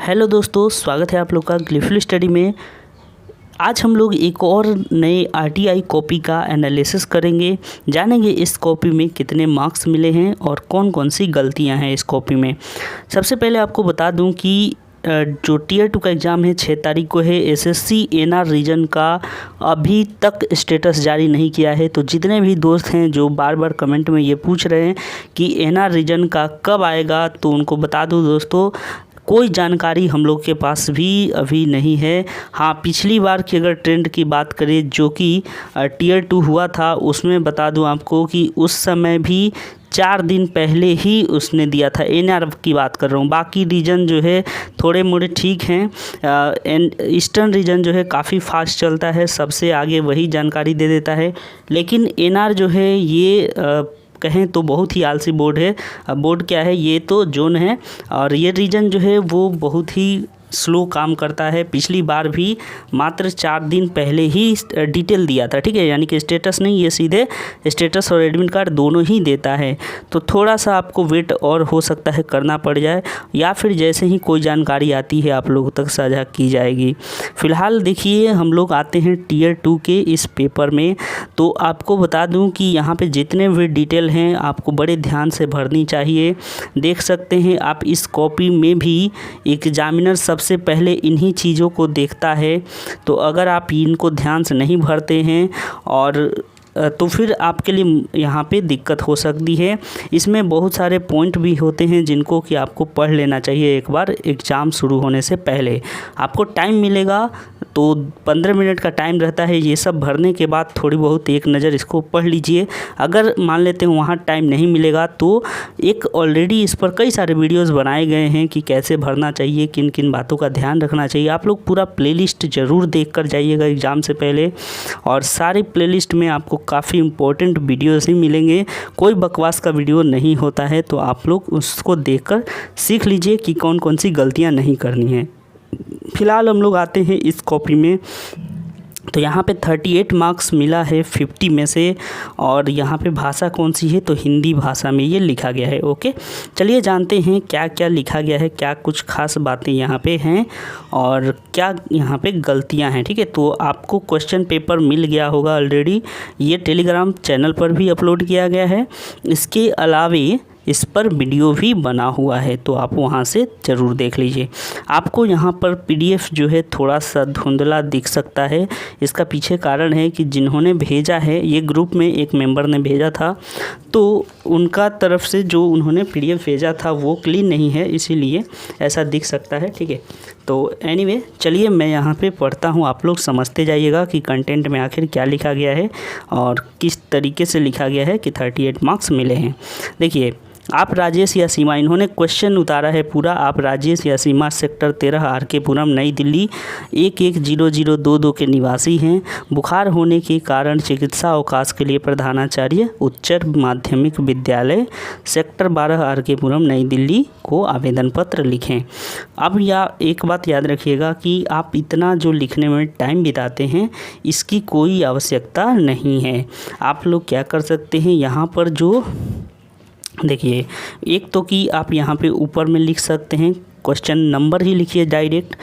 Hello दोस्तों, स्वागत है आप लोग का ग्लिफुल स्टडी में। आज हम लोग एक और नए आरटीआई कॉपी का एनालिसिस करेंगे। जानेंगे इस कॉपी में कितने मार्क्स मिले हैं और कौन कौन सी गलतियां हैं इस कॉपी में। सबसे पहले आपको बता दूं कि जो टीयर 2 का एग्ज़ाम है 6 तारीख को है। एसएससी एनआर रीजन का अभी तक स्टेटस जारी नहीं किया है। तो जितने भी दोस्त हैं जो बार बार कमेंट में ये पूछ रहे हैं कि एनआर रीजन का कब आएगा, तो उनको बता दूं दोस्तों, कोई जानकारी हम लोग के पास भी अभी नहीं है। हाँ, पिछली बार की अगर ट्रेंड की बात करें जो कि टीयर 2 हुआ था, उसमें बता दूं आपको कि उस समय भी 4 दिन पहले ही उसने दिया था। एनआर की बात कर रहा हूँ। बाकी रीजन जो है थोड़े मोड़े ठीक हैं। ईस्टर्न रीजन जो है काफ़ी फास्ट चलता है, सबसे आगे वही जानकारी दे देता है। लेकिन एनआर जो है ये कहें तो बहुत ही आलसी बोर्ड है। बोर्ड क्या है, ये तो जोन है और ये रीजन जो है वो बहुत ही स्लो काम करता है। पिछली बार भी मात्र 4 दिन पहले ही डिटेल दिया था, ठीक है, यानी कि स्टेटस नहीं, ये सीधे स्टेटस और एडमिट कार्ड दोनों ही देता है। तो थोड़ा सा आपको वेट और हो सकता है करना पड़ जाए, या फिर जैसे ही कोई जानकारी आती है आप लोगों तक साझा की जाएगी। फ़िलहाल देखिए, हम लोग आते हैं टीयर 2 के इस पेपर में। तो आपको बता दूं कि यहाँ पे जितने भी डिटेल हैं आपको बड़े ध्यान से भरनी चाहिए। देख सकते हैं आप इस कॉपी में भी एग्जामिनर सबसे पहले इन्हीं चीज़ों को देखता है। तो अगर आप इनको ध्यान से नहीं भरते हैं और तो फिर आपके लिए यहाँ पे दिक्कत हो सकती है। इसमें बहुत सारे पॉइंट भी होते हैं जिनको कि आपको पढ़ लेना चाहिए एक बार एग्ज़ाम शुरू होने से पहले। आपको टाइम मिलेगा तो 15 मिनट का टाइम रहता है। ये सब भरने के बाद थोड़ी बहुत एक नज़र इसको पढ़ लीजिए। अगर मान लेते हैं वहाँ टाइम नहीं मिलेगा तो एक ऑलरेडी इस पर कई सारे वीडियोज़ बनाए गए हैं कि कैसे भरना चाहिए, किन किन बातों का ध्यान रखना चाहिए। आप लोग पूरा प्लेलिस्ट ज़रूर देख कर जाइएगा एग्ज़ाम से पहले। और सारे प्लेलिस्ट में आपको काफ़ी इम्पोर्टेंट वीडियोज़ ही मिलेंगे, कोई बकवास का वीडियो नहीं होता है। तो आप लोग उसको देखकर सीख लीजिए कि कौन कौन सी गलतियां नहीं करनी है। फ़िलहाल हम लोग आते हैं इस कॉपी में। तो यहाँ पे 38 मार्क्स मिला है 50 में से। और यहाँ पे भाषा कौन सी है, तो हिंदी भाषा में ये लिखा गया है। ओके, चलिए जानते हैं क्या क्या लिखा गया है, क्या कुछ खास बातें यहाँ पे हैं और क्या यहाँ पे गलतियाँ हैं। ठीक है, तो आपको क्वेश्चन पेपर मिल गया होगा ऑलरेडी, ये टेलीग्राम चैनल पर भी अपलोड किया गया है। इसके अलावे इस पर वीडियो भी बना हुआ है, तो आप वहां से ज़रूर देख लीजिए। आपको यहाँ पर पीडीएफ जो है थोड़ा सा धुंधला दिख सकता है। इसका पीछे कारण है कि जिन्होंने भेजा है, ये ग्रुप में एक मेंबर ने भेजा था, तो उनका तरफ से जो उन्होंने पीडीएफ भेजा था वो क्लीन नहीं है, इसीलिए ऐसा दिख सकता है। ठीक है, तो एनीवे चलिए मैं यहाँ पे पढ़ता हूँ, आप लोग समझते जाइएगा कि कंटेंट में आखिर क्या लिखा गया है और किस तरीके से लिखा गया है कि 38 मार्क्स मिले हैं। देखिए, आप राजेश या सीमा, इन्होंने क्वेश्चन उतारा है पूरा। आप राजेश या सीमा सेक्टर 13 आर.के. पुरम नई दिल्ली 110022 के निवासी हैं। बुखार होने के कारण चिकित्सा अवकाश के लिए प्रधानाचार्य उच्चतर माध्यमिक विद्यालय सेक्टर 12 आर.के. पुरम नई दिल्ली को आवेदन पत्र लिखें। अब एक बात याद रखिएगा कि आप इतना जो लिखने में टाइम बिताते हैं इसकी कोई आवश्यकता नहीं है। आप लोग क्या कर सकते हैं, यहाँ पर जो देखिए, एक तो कि आप यहाँ पे ऊपर में लिख सकते हैं, क्वेश्चन नंबर ही लिखिए डायरेक्ट।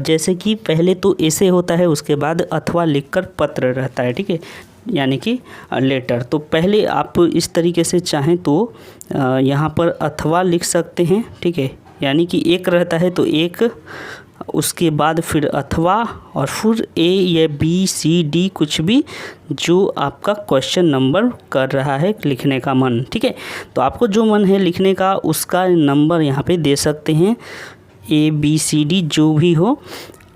जैसे कि पहले तो ऐसे होता है, उसके बाद अथवा लिखकर पत्र रहता है, ठीक है, यानी कि लेटर। तो पहले आप इस तरीके से चाहें तो यहाँ पर अथवा लिख सकते हैं, ठीक है, यानी कि एक रहता है तो एक, उसके बाद फिर अथवा और फिर ए या बी सी डी, कुछ भी जो आपका क्वेश्चन नंबर कर रहा है लिखने का मन। ठीक है, तो आपको जो मन है लिखने का उसका नंबर यहाँ पे दे सकते हैं, ए बी सी डी जो भी हो,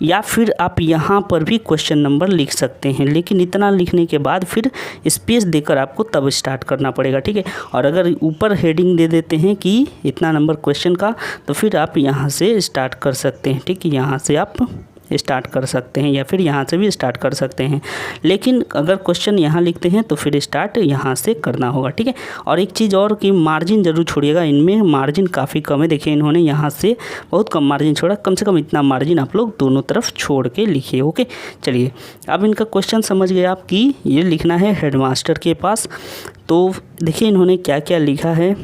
या फिर आप यहाँ पर भी क्वेश्चन नंबर लिख सकते हैं। लेकिन इतना लिखने के बाद फिर स्पेस देकर आपको तब स्टार्ट करना पड़ेगा। ठीक है, और अगर ऊपर हेडिंग दे देते हैं कि इतना नंबर क्वेश्चन का, तो फिर आप यहाँ से स्टार्ट कर सकते हैं। ठीक है, यहाँ से आप स्टार्ट कर सकते हैं या फिर यहाँ से भी स्टार्ट कर सकते हैं। लेकिन अगर क्वेश्चन यहाँ लिखते हैं तो फिर स्टार्ट यहाँ से करना होगा। ठीक है, और एक चीज़ और कि मार्जिन ज़रूर छोड़िएगा, इनमें मार्जिन काफ़ी कम है। देखिए, इन्होंने यहाँ से बहुत कम मार्जिन छोड़ा, कम से कम इतना मार्जिन आप लोग दोनों तरफ छोड़ के लिखिए। ओके, चलिए अब इनका क्वेश्चन समझ गए आप कि ये लिखना है हेडमास्टर के पास। तो देखिए इन्होंने क्या क्या लिखा है।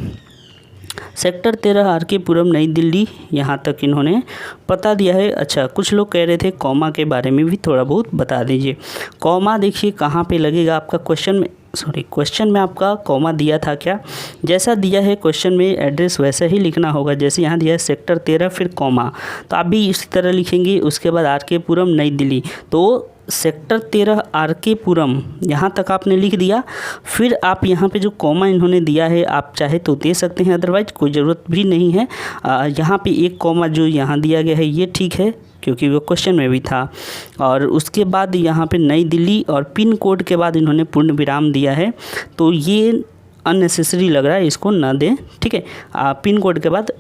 Sector 13 R K. पुरम नई दिल्ली, यहाँ तक इन्होंने बता दिया है। अच्छा, कुछ लोग कह रहे थे कॉमा के बारे में भी थोड़ा बहुत बता दीजिए। कॉमा देखिए कहाँ पे लगेगा आपका क्वेश्चन में आपका कॉमा दिया था क्या? जैसा दिया है क्वेश्चन में एड्रेस वैसा ही लिखना होगा। जैसे यहाँ दिया है सेक्टर 13 फिर कॉमा, तो आप भी इसी तरह लिखेंगे। उसके बाद आर.के. पुरम नई दिल्ली, तो सेक्टर 13 आर.के. पुरम यहाँ तक आपने लिख दिया। फिर आप यहाँ पे जो कॉमा इन्होंने दिया है आप चाहे तो दे सकते हैं, अदरवाइज कोई ज़रूरत भी नहीं है। यहाँ पे एक कॉमा जो यहाँ दिया गया है ये ठीक है, क्योंकि वो क्वेश्चन में भी था। और उसके बाद यहाँ पे नई दिल्ली और पिन कोड के बाद इन्होंने पूर्ण विराम दिया है, तो ये अननेसेसरी लग रहा है, इसको ना दें, ठीक है। पिन कोड के बाद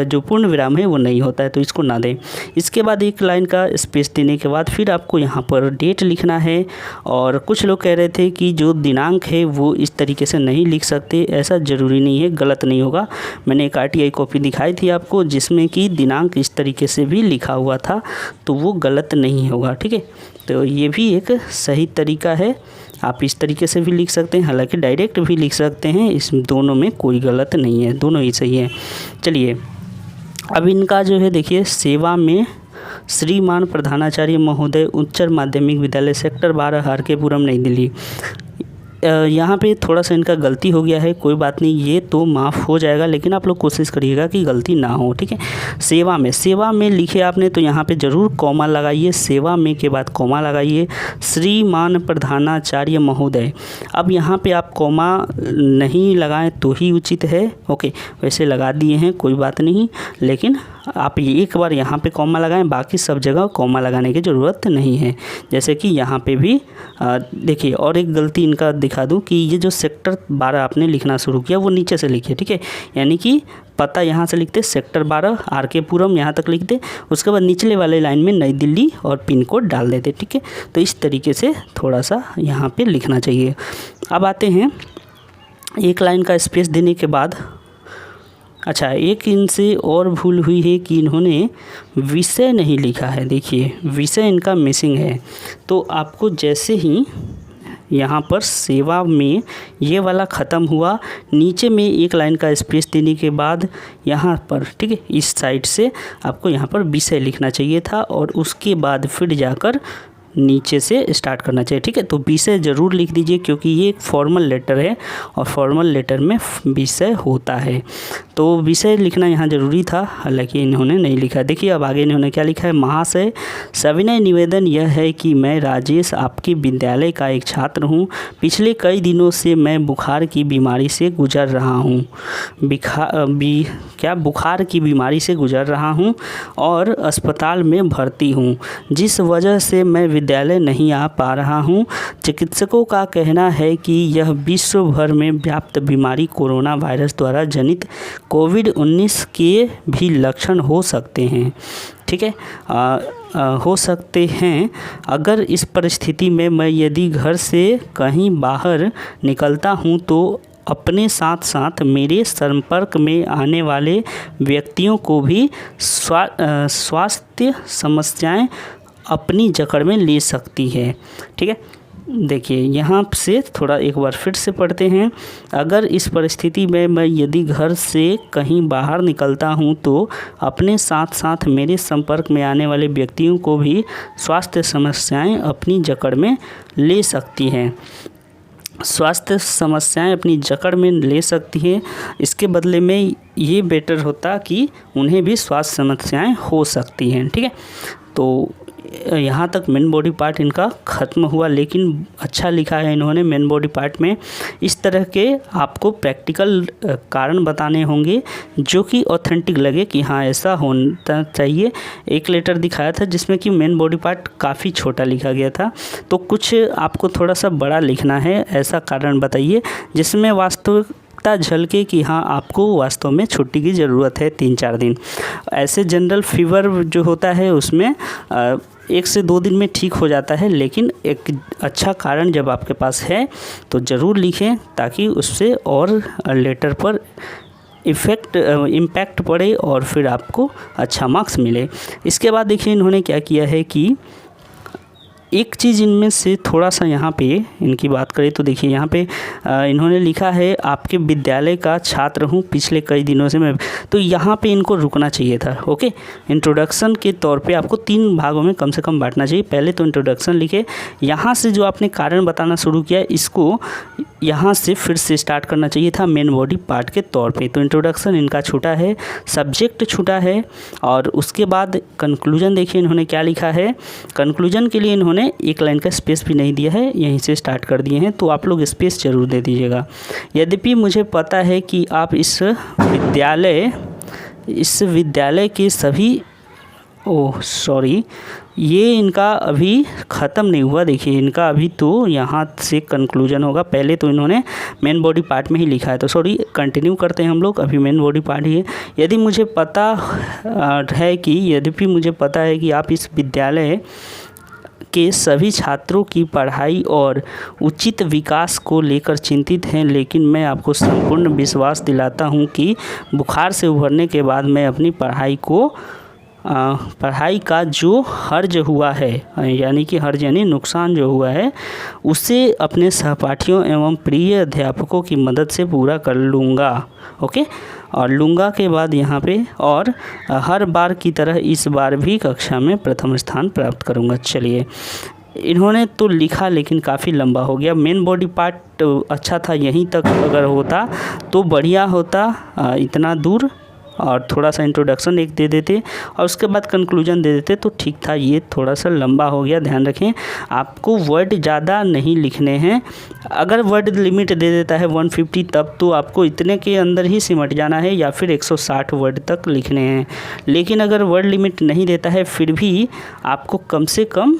जो पूर्ण विराम है वो नहीं होता है, तो इसको ना दें। इसके बाद एक लाइन का स्पेस देने के बाद फिर आपको यहाँ पर डेट लिखना है। और कुछ लोग कह रहे थे कि जो दिनांक है वो इस तरीके से नहीं लिख सकते, ऐसा ज़रूरी नहीं है, गलत नहीं होगा। मैंने एक RTI कॉपी दिखाई थी आपको जिसमें कि दिनांक इस तरीके से भी लिखा हुआ था, तो वो गलत नहीं होगा, ठीक है। तो ये भी एक सही तरीका है, आप इस तरीके से भी लिख सकते हैं, हालांकि डायरेक्ट भी लिख सकते हैं, इस दोनों में कोई गलत नहीं है, दोनों ही सही है। चलिए अब इनका जो है देखिए, सेवा में श्रीमान प्रधानाचार्य महोदय उच्चतर माध्यमिक विद्यालय सेक्टर 12 आर.के. पुरम नई दिल्ली। यहाँ पे थोड़ा सा इनका गलती हो गया है, कोई बात नहीं, ये तो माफ़ हो जाएगा, लेकिन आप लोग कोशिश करिएगा कि गलती ना हो, ठीक है। सेवा में लिखे आपने तो यहाँ पे ज़रूर कॉमा लगाइए, सेवा में के बाद कॉमा लगाइए, श्रीमान प्रधानाचार्य महोदय। अब यहाँ पे आप कॉमा नहीं लगाएं तो ही उचित है, ओके। वैसे लगा दिए हैं कोई बात नहीं, लेकिन आप एक बार यहाँ पे कॉमा लगाएं, बाकी सब जगह कॉमा लगाने की ज़रूरत नहीं है। जैसे कि यहाँ पे भी देखिए, और एक गलती इनका दिखा दूँ कि ये जो सेक्टर 12 आपने लिखना शुरू किया वो नीचे से लिखिए, ठीक है। यानी कि पता यहाँ से लिखते सेक्टर 12 आर.के. पुरम यहाँ तक लिखते, उसके बाद निचले वाले लाइन में नई दिल्ली और पिन कोड डाल देते, ठीक है। तो इस तरीके से थोड़ा सा यहाँ पे लिखना चाहिए। अब आते हैं एक लाइन का स्पेस देने के बाद। अच्छा, एक इनसे और भूल हुई है कि इन्होंने विषय नहीं लिखा है। देखिए विषय इनका मिसिंग है, तो आपको जैसे ही यहाँ पर सेवा में ये वाला ख़त्म हुआ, नीचे में एक लाइन का स्पेस देने के बाद यहाँ पर, ठीक है, इस साइड से आपको यहाँ पर विषय लिखना चाहिए था और उसके बाद फिर जाकर नीचे से स्टार्ट करना चाहिए, ठीक है। तो विषय ज़रूर लिख दीजिए, क्योंकि ये एक फॉर्मल लेटर है और फॉर्मल लेटर में विषय होता है, तो विषय लिखना यहाँ ज़रूरी था, हालांकि इन्होंने नहीं लिखा। देखिए अब आगे इन्होंने क्या लिखा है, महाशय सविनय निवेदन यह है कि मैं राजेश आपके विद्यालय का एक छात्र हूँ। पिछले कई दिनों से मैं बुखार की बीमारी से गुजर रहा हूँ बुखार की बीमारी से गुजर रहा हूँ और अस्पताल में भर्ती हूँ, जिस वजह से मैं विद्यालय नहीं आ पा रहा हूँ। चिकित्सकों का कहना है कि यह विश्व भर में व्याप्त बीमारी कोरोना वायरस द्वारा जनित कोविड-19 के भी लक्षण हो सकते हैं, ठीक है, हो सकते हैं। अगर इस परिस्थिति में मैं यदि घर से कहीं बाहर निकलता हूँ तो अपने साथ साथ मेरे संपर्क में आने वाले व्यक्तियों को भी स्वास्थ्य समस्याएं अपनी जकड़ में ले सकती है, ठीक है। देखिए यहाँ से थोड़ा एक बार फिर से पढ़ते हैं। अगर इस परिस्थिति में मैं यदि घर से कहीं बाहर निकलता हूँ तो अपने साथ साथ मेरे संपर्क में आने वाले व्यक्तियों को भी स्वास्थ्य समस्याएं अपनी जकड़ में ले सकती हैं। स्वास्थ्य समस्याएं अपनी जकड़ में ले सकती हैं, इसके बदले में ये बेटर होता कि उन्हें भी स्वास्थ्य समस्याएं हो सकती हैं, ठीक है। तो यहाँ तक मेन बॉडी पार्ट इनका ख़त्म हुआ, लेकिन अच्छा लिखा है इन्होंने मेन बॉडी पार्ट में। इस तरह के आपको प्रैक्टिकल कारण बताने होंगे जो कि ऑथेंटिक लगे कि हाँ ऐसा होना चाहिए। एक लेटर दिखाया था जिसमें कि मेन बॉडी पार्ट काफ़ी छोटा लिखा गया था, तो कुछ आपको थोड़ा सा बड़ा लिखना है, ऐसा कारण बताइए जिसमें वास्तविकता झलके कि हाँ आपको वास्तव में छुट्टी की ज़रूरत है 3-4 दिन। ऐसे जनरल फीवर जो होता है उसमें 1 से 2 दिन में ठीक हो जाता है, लेकिन एक अच्छा कारण जब आपके पास है तो ज़रूर लिखें ताकि उससे और लेटर पर इम्पैक्ट पड़े और फिर आपको अच्छा मार्क्स मिले। इसके बाद देखिए इन्होंने क्या किया है कि एक चीज़ इनमें से थोड़ा सा यहाँ पे इनकी बात करें तो देखिए यहाँ पे इन्होंने लिखा है आपके विद्यालय का छात्र हूँ पिछले कई दिनों से मैं, तो यहाँ पे इनको रुकना चाहिए था। ओके, इंट्रोडक्शन के तौर पे आपको 3 भागों में कम से कम बांटना चाहिए। पहले तो इंट्रोडक्शन लिखे, यहाँ से जो आपने कारण बताना शुरू किया इसको यहाँ से फिर से स्टार्ट करना चाहिए था मेन बॉडी पार्ट के तौर पे। तो इंट्रोडक्शन इनका छूटा है, सब्जेक्ट छूटा है, और उसके बाद कंक्लूजन देखिए इन्होंने क्या लिखा है। कंक्लूजन के लिए इन्होंने एक लाइन का स्पेस भी नहीं दिया है, यहीं से स्टार्ट कर दिए हैं, तो आप लोग स्पेस ज़रूर दे दीजिएगा। यद्यपि मुझे पता है कि आप इस विद्यालय के सभी ये इनका अभी ख़त्म नहीं हुआ। देखिए इनका अभी तो यहाँ से कंक्लूजन होगा, पहले तो इन्होंने मेन बॉडी पार्ट में ही लिखा है, तो कंटिन्यू करते हैं हम लोग। अभी मेन बॉडी पार्ट ही है। यदि मुझे पता है कि आप इस विद्यालय के सभी छात्रों की पढ़ाई और उचित विकास को लेकर चिंतित हैं, लेकिन मैं आपको संपूर्ण विश्वास दिलाता हूं कि बुखार से उभरने के बाद मैं अपनी पढ़ाई का जो हर्ज हुआ है, यानी कि हर्ज यानी नुकसान जो हुआ है, उसे अपने सहपाठियों एवं प्रिय अध्यापकों की मदद से पूरा कर लूँगा। ओके, और लूँगा के बाद यहाँ पे और हर बार की तरह इस बार भी कक्षा में प्रथम स्थान प्राप्त करूँगा। चलिए, इन्होंने तो लिखा लेकिन काफ़ी लंबा हो गया। मेन बॉडी पार्ट अच्छा था, यहीं तक अगर होता तो बढ़िया होता, इतना दूर, और थोड़ा सा इंट्रोडक्शन एक दे देते और उसके बाद कंक्लूजन दे देते तो ठीक था। ये थोड़ा सा लंबा हो गया, ध्यान रखें। आपको वर्ड ज़्यादा नहीं लिखने हैं। अगर वर्ड लिमिट दे देता है 150 तब तो आपको इतने के अंदर ही सिमट जाना है या फिर 160 वर्ड तक लिखने हैं। लेकिन अगर वर्ड लिमिट नहीं देता है फिर भी आपको कम से कम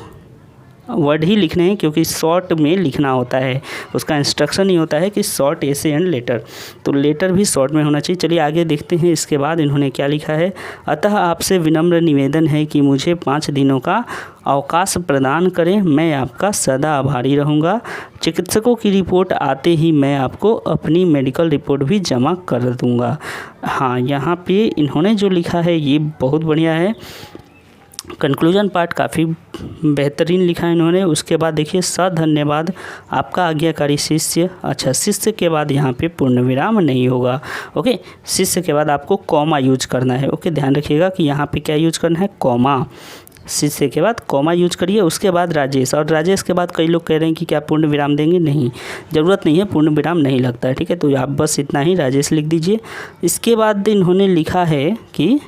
वर्ड ही लिखने हैं, क्योंकि शॉर्ट में लिखना होता है। उसका इंस्ट्रक्शन ही होता है कि शॉर्ट एसे एंड लेटर, तो लेटर भी शॉर्ट में होना चाहिए। चलिए आगे देखते हैं इसके बाद इन्होंने क्या लिखा है। अतः आपसे विनम्र निवेदन है कि मुझे 5 दिनों का अवकाश प्रदान करें, मैं आपका सदा आभारी रहूँगा। चिकित्सकों की रिपोर्ट आते ही मैं आपको अपनी मेडिकल रिपोर्ट भी जमा कर दूँगा। हाँ, यहाँ पे इन्होंने जो लिखा है ये बहुत बढ़िया है। कंक्लूजन पार्ट काफ़ी बेहतरीन लिखा है इन्होंने। उसके बाद देखिए, धन्यवाद आपका आज्ञाकारी शिष्य। अच्छा, शिष्य के बाद यहाँ पे पूर्ण विराम नहीं होगा। ओके, शिष्य के बाद आपको कॉमा यूज करना है। ओके, ध्यान रखिएगा कि यहाँ पे क्या यूज करना है, कॉमा। शिष्य के बाद कॉमा यूज करिए। उसके बाद राजेश, और राजेश के बाद कई लोग कह रहे हैं कि क्या पूर्ण विराम देंगे, नहीं, ज़रूरत नहीं है, पूर्ण विराम नहीं लगता है। ठीक है, तो आप बस इतना ही राजेश लिख दीजिए। इसके बाद इन्होंने लिखा है कि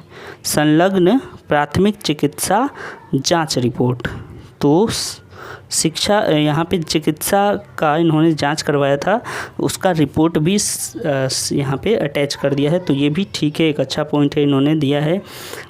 संलग्न प्राथमिक चिकित्सा जांच रिपोर्ट, तो शिक्षा यहाँ पे चिकित्सा का इन्होंने जांच करवाया था, उसका रिपोर्ट भी यहाँ पे अटैच कर दिया है, तो ये भी ठीक है, एक अच्छा पॉइंट है इन्होंने दिया है।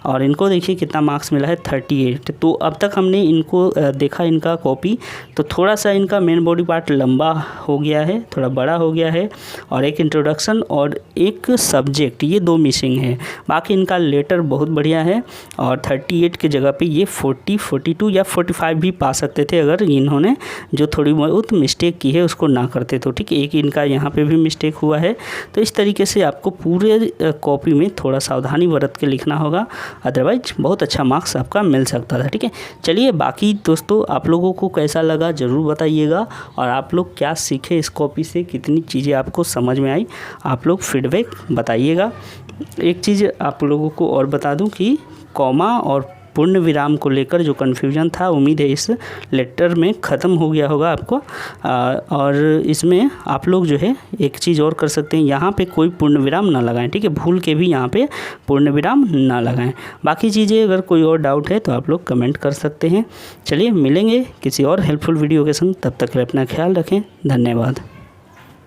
और इनको देखिए कितना मार्क्स मिला है, 38। तो अब तक हमने इनको देखा इनका कॉपी, तो थोड़ा सा इनका मेन बॉडी पार्ट लंबा हो गया है, थोड़ा बड़ा हो गया है, और एक इंट्रोडक्शन और एक सब्जेक्ट, ये 2 मिसिंग है। बाकी इनका लेटर बहुत बढ़िया है, और 38 की जगह पे ये 40, 42 या 45 भी पा सकते थे अगर इन्होंने जो थोड़ी बहुत मिस्टेक की है उसको ना करते तो। ठीक है, एक इनका यहाँ पे भी मिस्टेक हुआ है। तो इस तरीके से आपको पूरे कॉपी में थोड़ा सावधानी बरत के लिखना होगा, अदरवाइज बहुत अच्छा मार्क्स आपका मिल सकता था। ठीक है, चलिए बाकी दोस्तों आप लोगों को कैसा लगा ज़रूर बताइएगा, और आप लोग क्या सीखे इस कॉपी से, कितनी चीज़ें आपको समझ में आई, आप लोग फीडबैक बताइएगा। एक चीज़ आप लोगों को और बता दूं कि कॉमा और पूर्ण विराम को लेकर जो कन्फ्यूजन था, उम्मीद है इस लेटर में ख़त्म हो गया होगा आपको। और इसमें आप लोग जो है एक चीज़ और कर सकते हैं, यहाँ पे कोई पूर्ण विराम ना लगाएं। ठीक है, भूल के भी यहाँ पे पूर्ण विराम ना लगाएं। बाकी चीज़ें अगर कोई और डाउट है तो आप लोग कमेंट कर सकते हैं। चलिए मिलेंगे किसी और हेल्पफुल वीडियो के संग, तब तक अपना ख्याल रखें। धन्यवाद।